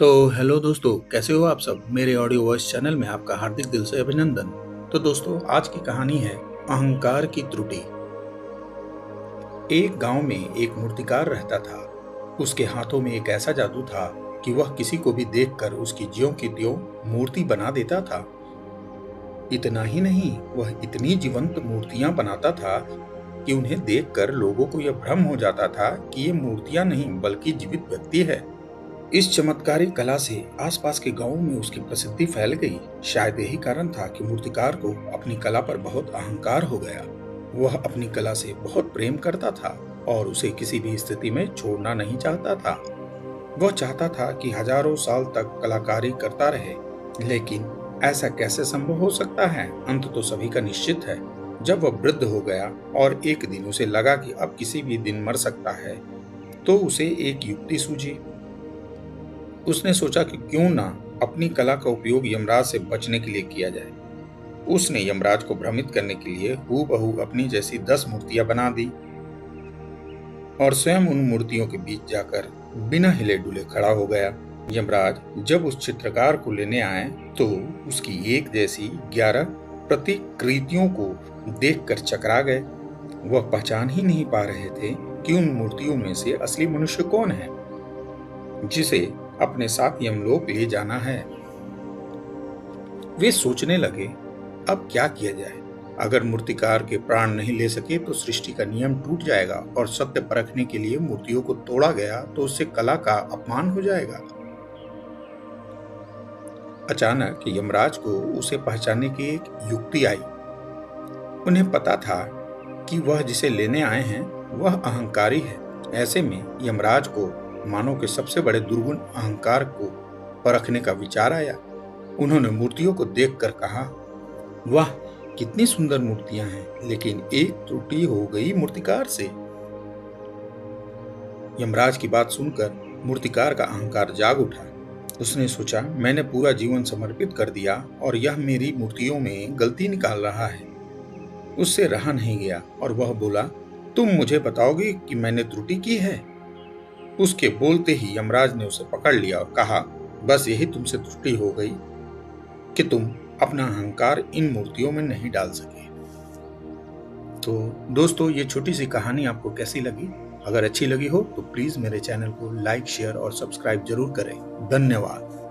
तो हेलो दोस्तों, कैसे हो आप सब। मेरे ऑडियो वॉइस चैनल में आपका हार्दिक दिल से अभिनंदन। तो दोस्तों, आज की कहानी है अहंकार की त्रुटि। एक गांव में एक मूर्तिकार रहता था। उसके हाथों में एक ऐसा जादू था कि वह किसी को भी देखकर उसकी ज्यों की त्यों मूर्ति बना देता था। इतना ही नहीं, वह इतनी जीवंत मूर्तियां बनाता था कि उन्हें देखकर लोगों को यह भ्रम हो जाता था कि ये मूर्तियां नहीं बल्कि जीवित व्यक्ति है। इस चमत्कारी कला से आसपास के गांवों में उसकी प्रसिद्धि फैल गई। शायद यही कारण था कि मूर्तिकार को अपनी कला पर बहुत अहंकार हो गया। वह अपनी कला से बहुत प्रेम करता था और उसे किसी भी स्थिति में छोड़ना नहीं चाहता था। वह चाहता था कि हजारों साल तक कलाकारी करता रहे, लेकिन ऐसा कैसे संभव हो सकता है। अंत तो सभी का निश्चित है। जब वह वृद्ध हो गया और एक दिन उसे लगा कि अब किसी भी दिन मर सकता है, तो उसे एक युक्ति सूझी। उसने सोचा कि क्यों ना अपनी कला का उपयोग यमराज से बचने के लिए किया जाए। उसने यमराज को भ्रमित करने के लिए हूबहू अपनी जैसी 10 मूर्तियां बना दी और स्वयं उन मूर्तियों के बीच जाकर बिना हिले डुले खड़ा हो गया। यमराज जब उस चित्रकार को लेने आए तो उसकी एक जैसी 11 प्रतिकृतियों को देखकर चकरा गए। वह पहचान ही नहीं पा रहे थे कि उन मूर्तियों में से असली मनुष्य कौन है, जिसे अपने साथ यमलोक ले जाना है। वे सोचने लगे, अब क्या किया जाए। अगर मूर्तिकार के प्राण नहीं ले सके तो सृष्टि का नियम टूट जाएगा और सत्य परखने के लिए मूर्तियों को तोड़ा गया तो उससे कला का अपमान हो जाएगा। अचानक यमराज को उसे पहचानने की एक युक्ति आई। उन्हें पता था कि वह जिसे लेने आए हैं वह अहंकारी है। ऐसे में यमराज को मानव के सबसे बड़े दुर्गुण अहंकार को परखने का विचार आया। उन्होंने मूर्तियों को देखकर कहा, वाह कितनी सुंदर मूर्तियां हैं, लेकिन एक त्रुटि हो गई मूर्तिकार से। यमराज की बात सुनकर मूर्तिकार का अहंकार जाग उठा। उसने सोचा, मैंने पूरा जीवन समर्पित कर दिया और यह मेरी मूर्तियों में गलती निकाल रहा है। उससे रहा नहीं गया और वह बोला, तुम मुझे बताओगे कि मैंने त्रुटि की है। उसके बोलते ही यमराज ने उसे पकड़ लिया और कहा, बस यही तुमसे त्रुटि हो गई कि तुम अपना अहंकार इन मूर्तियों में नहीं डाल सके। तो दोस्तों, ये छोटी सी कहानी आपको कैसी लगी? अगर अच्छी लगी हो तो प्लीज मेरे चैनल को लाइक, शेयर और सब्सक्राइब जरूर करें। धन्यवाद।